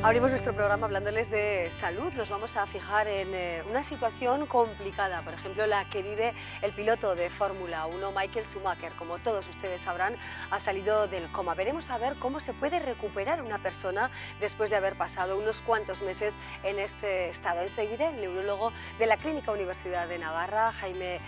Abrimos nuestro programa hablándoles de salud. Nos vamos a fijar en una situación complicada, por ejemplo, la que vive el piloto de Fórmula 1, Michael Schumacher. Como todos ustedes sabrán, ha salido del coma. Veremos a ver cómo se puede recuperar una persona después de haber pasado unos cuantos meses en este estado. Enseguida, el neurólogo de la Clínica Universidad de Navarra, Jaime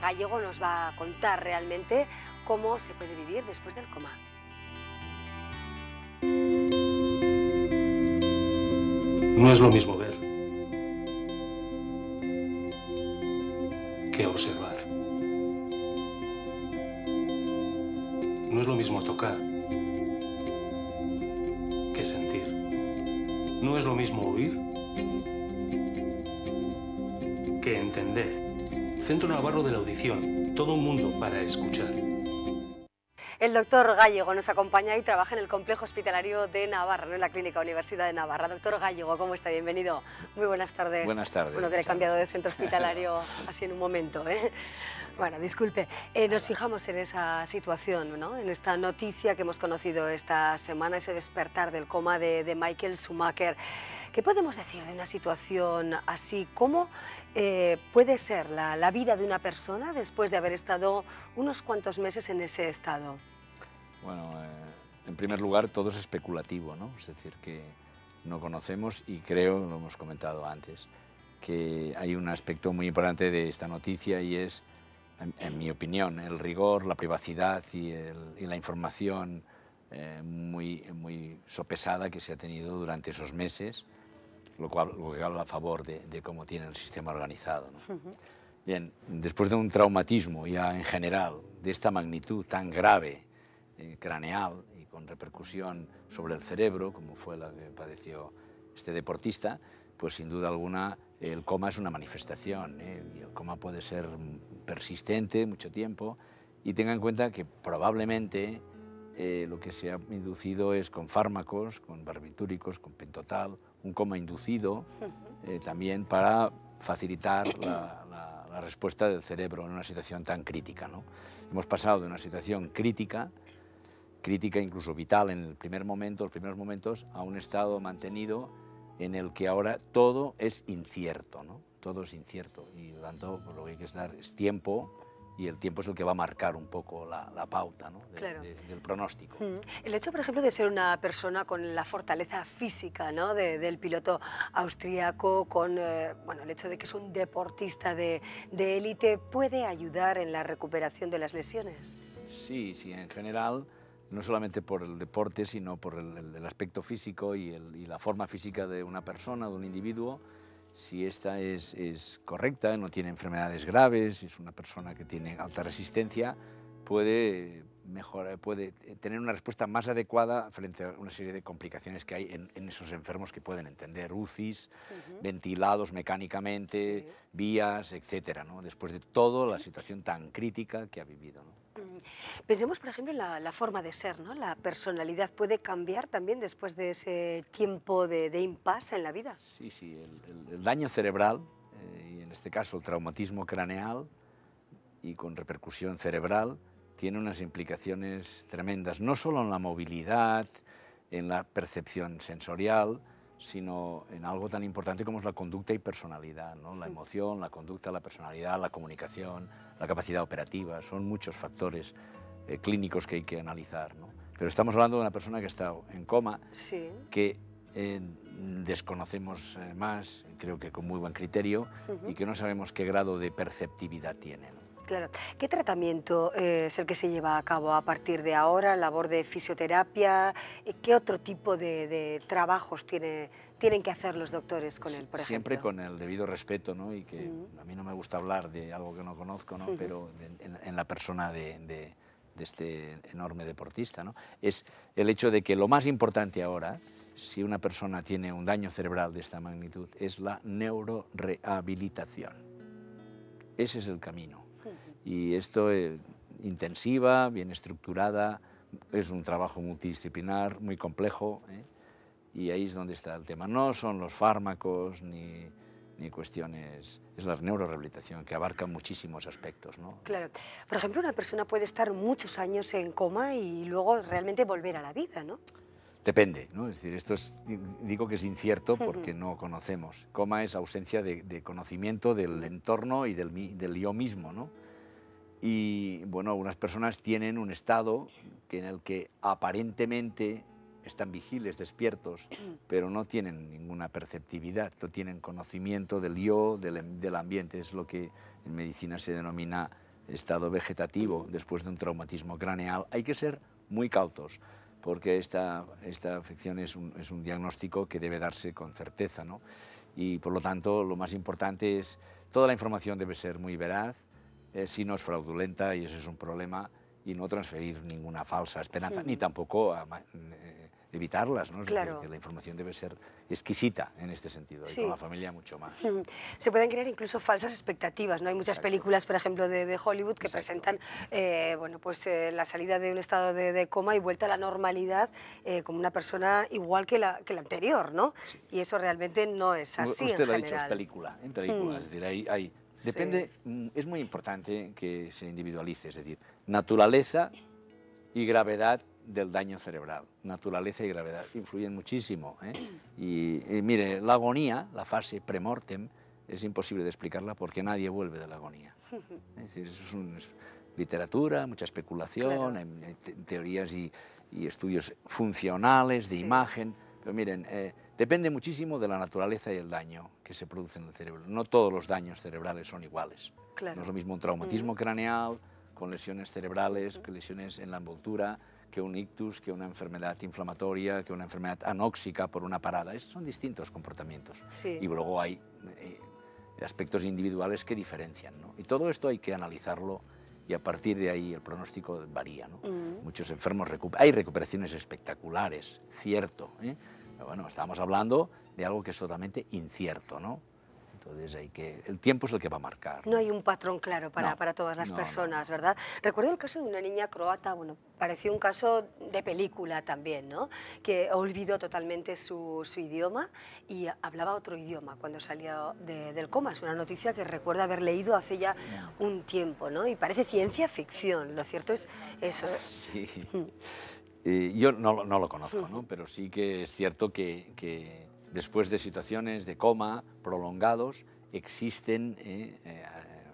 Gallego, nos va a contar realmente cómo se puede vivir después del coma. No es lo mismo ver que observar. No es lo mismo tocar que sentir. No es lo mismo oír que entender. Centro Navarro de la Audición. Todo un mundo para escuchar. El doctor Gallego nos acompaña y trabaja en el Complejo Hospitalario de Navarra, ¿no? En la Clínica Universidad de Navarra. Doctor Gallego, ¿cómo está? Bienvenido. Muy buenas tardes. Buenas tardes. Bueno, que le he cambiado de centro hospitalario así en un momento, ¿eh? Bueno, disculpe. Nos fijamos en esa situación, ¿no? En esta noticia que hemos conocido esta semana, ese despertar del coma de Michael Schumacher. ¿Qué podemos decir de una situación así? ¿Cómo puede ser la vida de una persona después de haber estado unos cuantos meses en ese estado? Bueno, en primer lugar, todo es especulativo, ¿no? Es decir, que no conocemos y creo, lo hemos comentado antes, que hay un aspecto muy importante de esta noticia y es, en mi opinión, el rigor, la privacidad y la información muy sopesada que se ha tenido durante esos meses, lo que habla a favor de cómo tiene el sistema organizado, ¿no? Bien, después de un traumatismo ya en general de esta magnitud tan grave, craneal y con repercusión sobre el cerebro, como fue la que padeció este deportista, pues sin duda alguna el coma es una manifestación, y el coma puede ser persistente mucho tiempo, y tenga en cuenta que probablemente lo que se ha inducido es con fármacos, con barbitúricos, con pentotal, un coma inducido también para facilitar la respuesta del cerebro en una situación tan crítica, ¿no? Hemos pasado de una situación crítica incluso vital en los primeros momentos, a un estado mantenido en el que ahora todo es incierto, ¿no? Todo es incierto y por lo tanto lo que hay que dar es tiempo, y el tiempo es el que va a marcar un poco la pauta, ¿no? Claro. Del pronóstico. El hecho, por ejemplo, de ser una persona con la fortaleza física, ¿no? del piloto austríaco, con bueno, el hecho de que es un deportista de élite, ¿puede ayudar en la recuperación de las lesiones? Sí, en general, no solamente por el deporte, sino por el aspecto físico y la forma física de una persona, de un individuo. Si esta es correcta, no tiene enfermedades graves, es una persona que tiene alta resistencia, puede tener una respuesta más adecuada frente a una serie de complicaciones que hay en esos enfermos que pueden entender UCIs, ventilados mecánicamente, vías, etcétera, ¿no? Después de toda la situación tan crítica que ha vivido, ¿no? Pensemos, por ejemplo, en la forma de ser, ¿no? La personalidad puede cambiar también después de ese tiempo de impasse en la vida. Sí, el daño cerebral, y en este caso el traumatismo craneal y con repercusión cerebral, tiene unas implicaciones tremendas, no solo en la movilidad, en la percepción sensorial, sino en algo tan importante como es la conducta y personalidad, ¿no? La emoción, la conducta, la personalidad, la comunicación, la capacidad operativa, son muchos factores clínicos que hay que analizar, ¿no? Pero estamos hablando de una persona que ha estado en coma, sí, que desconocemos más, creo que con muy buen criterio, y que no sabemos qué grado de perceptividad tiene, ¿no? Claro. ¿Qué tratamiento es el que se lleva a cabo a partir de ahora? ¿Labor de fisioterapia? ¿Qué otro tipo de trabajos tienen que hacer los doctores con él, por ejemplo? Siempre con el debido respeto, ¿no? Y que a mí no me gusta hablar de algo que no conozco, ¿no? Pero en la persona de este enorme deportista, ¿no? Es el hecho de que lo más importante ahora, si una persona tiene un daño cerebral de esta magnitud, es la neurorehabilitación. Ese es el camino. Y esto es intensiva, bien estructurada, es un trabajo multidisciplinar, muy complejo, y ahí es donde está el tema. No son los fármacos ni cuestiones, es la neurorehabilitación, que abarca muchísimos aspectos, ¿no? Claro. Por ejemplo, una persona puede estar muchos años en coma y luego realmente volver a la vida, ¿no? Depende, ¿no? Es decir, digo que es incierto porque no conocemos. Coma es ausencia de conocimiento del entorno y del yo mismo, ¿no? Y bueno, algunas personas tienen un estado en el que aparentemente están vigiles, despiertos, pero no tienen ninguna perceptividad, no tienen conocimiento del yo, del ambiente. Es lo que en medicina se denomina estado vegetativo después de un traumatismo craneal. Hay que ser muy cautos, porque esta afección es un diagnóstico que debe darse con certeza, ¿no? Y por lo tanto lo más importante es, toda la información debe ser muy veraz, si no es fraudulenta, y ese es un problema, y no transferir ninguna falsa esperanza, ni tampoco evitarlas, ¿no? Es decir, que la información debe ser exquisita en este sentido, y con la familia mucho más. Se pueden crear incluso falsas expectativas, ¿no? Hay muchas películas, por ejemplo, de Hollywood que presentan bueno, pues, la salida de un estado de coma y vuelta a la normalidad como una persona igual que la anterior, ¿no? Y eso realmente no es así. Usted lo ha dicho, es película, en película, es decir, depende, es muy importante que se individualice, es decir, naturaleza y gravedad del daño cerebral. Naturaleza y gravedad influyen muchísimo, ¿eh? Y mire, la agonía, la fase premortem, es imposible de explicarla porque nadie vuelve de la agonía. Es decir, eso es literatura, mucha especulación, hay teorías y estudios funcionales, de imagen, pero miren, depende muchísimo de la naturaleza y el daño que se produce en el cerebro. No todos los daños cerebrales son iguales. No es lo mismo un traumatismo craneal con lesiones cerebrales, que lesiones en la envoltura, que un ictus, que una enfermedad inflamatoria, que una enfermedad anóxica por una parada. Son distintos comportamientos. Y luego hay aspectos individuales que diferencian, ¿no? Y todo esto hay que analizarlo y a partir de ahí el pronóstico varía, ¿no? Muchos enfermos hay recuperaciones espectaculares, cierto, ¿eh? Pero bueno, estamos hablando de algo que es totalmente incierto, ¿no? Entonces el tiempo es el que va a marcar. No hay un patrón claro para todas las personas, ¿verdad? Recuerdo el caso de una niña croata, bueno, pareció un caso de película también, ¿no? Que olvidó totalmente su idioma y hablaba otro idioma cuando salió del coma. Es una noticia que recuerdo haber leído hace ya un tiempo, ¿no? Y parece ciencia ficción, lo cierto es eso. Sí. Yo no lo conozco, ¿no? Pero sí que es cierto que después de situaciones de coma prolongados, existen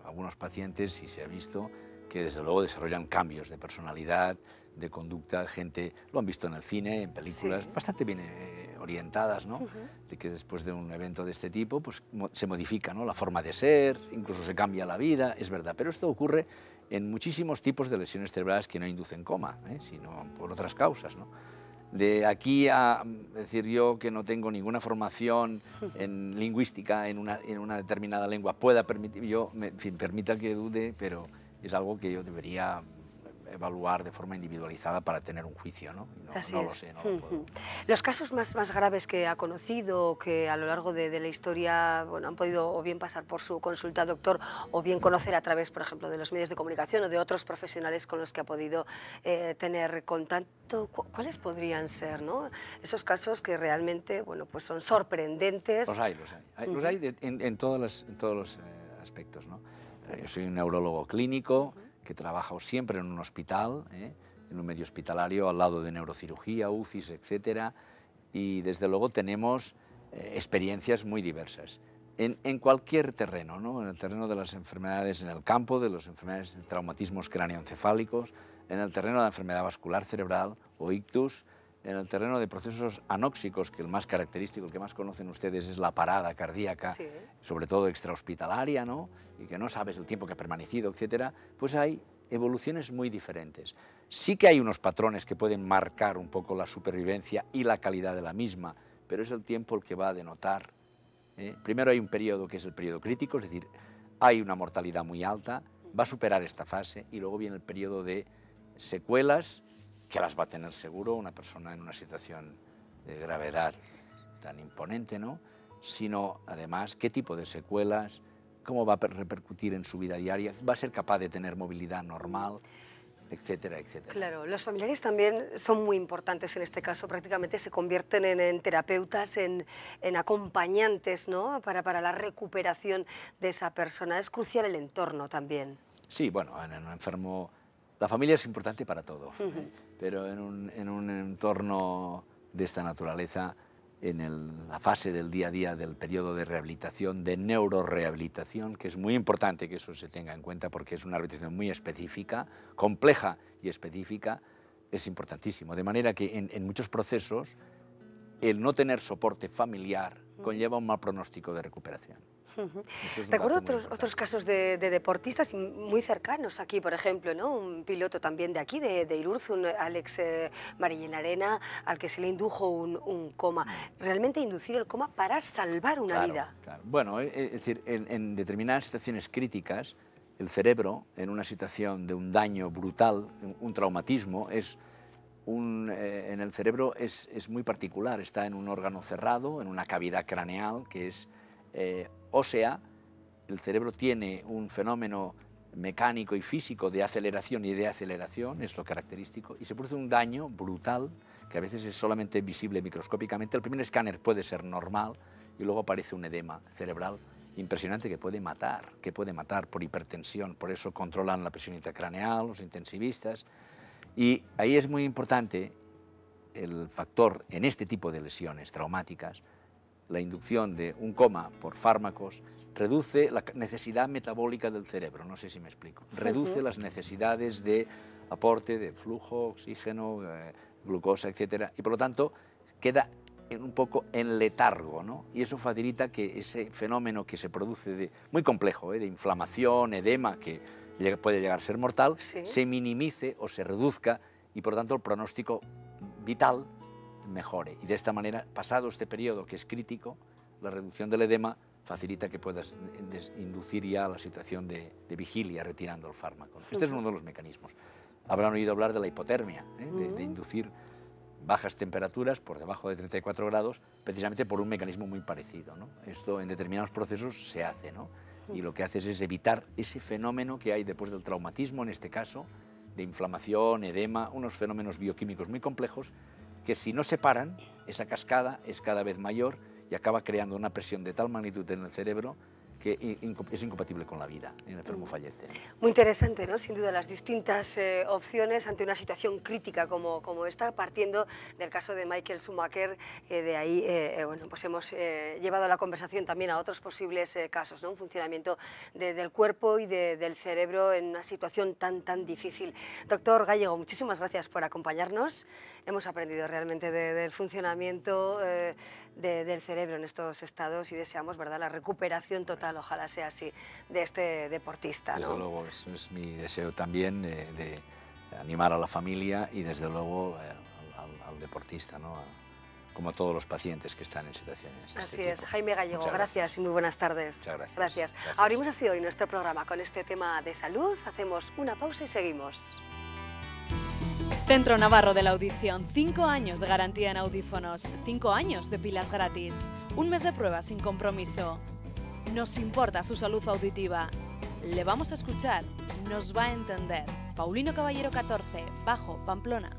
algunos pacientes, y se ha visto, que desde luego desarrollan cambios de personalidad, de conducta, gente, lo han visto en el cine, en películas, bastante bien orientadas, ¿no? De que después de un evento de este tipo, pues se modifica, ¿no? La forma de ser, incluso se cambia la vida, es verdad, pero esto ocurre en muchísimos tipos de lesiones cerebrales que no inducen coma, sino por otras causas, ¿no? De aquí a decir yo que no tengo ninguna formación en lingüística en una determinada lengua pueda permitir, en fin, permita que dude, pero es algo que yo debería evaluar de forma individualizada para tener un juicio, ¿no? No lo sé, no lo puedo. Los casos más graves que ha conocido, que a lo largo de la historia, bueno, han podido o bien pasar por su consulta, doctor, o bien conocer a través, por ejemplo, de los medios de comunicación o de otros profesionales con los que ha podido tener contacto, ¿cuáles podrían ser, no? Esos casos que realmente, bueno, pues son sorprendentes. Los hay. Los hay en todos los aspectos, ¿no? Yo soy un neurólogo clínico que trabaja siempre en un hospital, en un medio hospitalario, al lado de neurocirugía, UCIs, etcétera, y desde luego tenemos experiencias muy diversas. En cualquier terreno, ¿no? En el terreno de las enfermedades, en el campo de las enfermedades de traumatismos cráneoencefálicos, en el terreno de la enfermedad vascular cerebral o ictus, en el terreno de procesos anóxicos, que el más característico, el que más conocen ustedes, es la parada cardíaca, sobre todo extrahospitalaria, ¿no? Y que no sabes el tiempo que ha permanecido, etcétera, pues hay evoluciones muy diferentes. Sí que hay unos patrones que pueden marcar un poco la supervivencia y la calidad de la misma, pero es el tiempo el que va a denotar. Primero hay un periodo que es el periodo crítico, es decir, hay una mortalidad muy alta, va a superar esta fase, y luego viene el periodo de secuelas, que las va a tener seguro una persona en una situación de gravedad tan imponente, ¿no? Sino, además, qué tipo de secuelas, cómo va a repercutir en su vida diaria, va a ser capaz de tener movilidad normal, etcétera, etcétera. Claro, los familiares también son muy importantes en este caso, prácticamente se convierten en terapeutas, en acompañantes, ¿no? Para la recuperación de esa persona. Es crucial el entorno también. Sí, bueno, en un enfermo, la familia es importante para todo, pero en un entorno de esta naturaleza en la fase del día a día del periodo de rehabilitación, de neurorehabilitación, que es muy importante que eso se tenga en cuenta porque es una rehabilitación muy específica, compleja y específica, es importantísimo. De manera que en muchos procesos el no tener soporte familiar conlleva un mal pronóstico de recuperación. Recuerdo otros casos de deportistas muy cercanos aquí, por ejemplo, ¿no? Un piloto también de aquí, de Irurzun, Alex Marillenarena, al que se le indujo un coma. Realmente inducir el coma para salvar una vida. Claro. Bueno, es decir, en determinadas situaciones críticas, el cerebro, en una situación de un daño brutal, un traumatismo, en el cerebro es muy particular, está en un órgano cerrado, en una cavidad craneal que es ósea. El cerebro tiene un fenómeno mecánico y físico de aceleración y deaceleración, es lo característico, y se produce un daño brutal que a veces es solamente visible microscópicamente. El primer escáner puede ser normal y luego aparece un edema cerebral impresionante que puede matar por hipertensión. Por eso controlan la presión intracraneal los intensivistas. Y ahí es muy importante el factor, en este tipo de lesiones traumáticas, la inducción de un coma por fármacos reduce la necesidad metabólica del cerebro, no sé si me explico, reduce las necesidades de aporte de flujo, oxígeno, glucosa, etcétera, y por lo tanto queda un poco en letargo, ¿no? Y eso facilita que ese fenómeno que se produce muy complejo, de inflamación, edema, que puede llegar a ser mortal, ¿sí?, se minimice o se reduzca y por lo tanto el pronóstico vital mejore. Y de esta manera, pasado este periodo que es crítico, la reducción del edema facilita que puedas inducir ya la situación de vigilia retirando el fármaco. Este es uno de los mecanismos. Habrán oído hablar de la hipotermia, de inducir bajas temperaturas por debajo de 34 grados, precisamente por un mecanismo muy parecido, ¿no? Esto en determinados procesos se hace, ¿no? Y lo que haces es evitar ese fenómeno que hay después del traumatismo, en este caso, de inflamación, edema, unos fenómenos bioquímicos muy complejos que si no se paran, esa cascada es cada vez mayor y acaba creando una presión de tal magnitud en el cerebro que es incompatible con la vida, el enfermo fallece. Muy interesante, ¿no? Sin duda, las distintas opciones ante una situación crítica como esta, partiendo del caso de Michael Schumacher, de ahí bueno, pues hemos llevado la conversación también a otros posibles casos, ¿no? Un funcionamiento del cuerpo y del cerebro en una situación tan difícil. Doctor Gallego, muchísimas gracias por acompañarnos. Hemos aprendido realmente del funcionamiento del cerebro en estos estados y deseamos, ¿verdad?, la recuperación total, ojalá sea así, de este deportista, ¿no? Desde luego, es mi deseo también de animar a la familia y desde luego al deportista, ¿no? Como a todos los pacientes que están en situaciones de Así este es. tipo. Jaime Gallego, gracias y muy buenas tardes. Muchas gracias. Gracias. Abrimos así hoy nuestro programa con este tema de salud, hacemos una pausa y seguimos. Centro Navarro de la Audición, 5 años de garantía en audífonos, 5 años de pilas gratis, un mes de prueba sin compromiso. Nos importa su salud auditiva. Le vamos a escuchar, nos va a entender. Paulino Caballero 14, Bajo, Pamplona.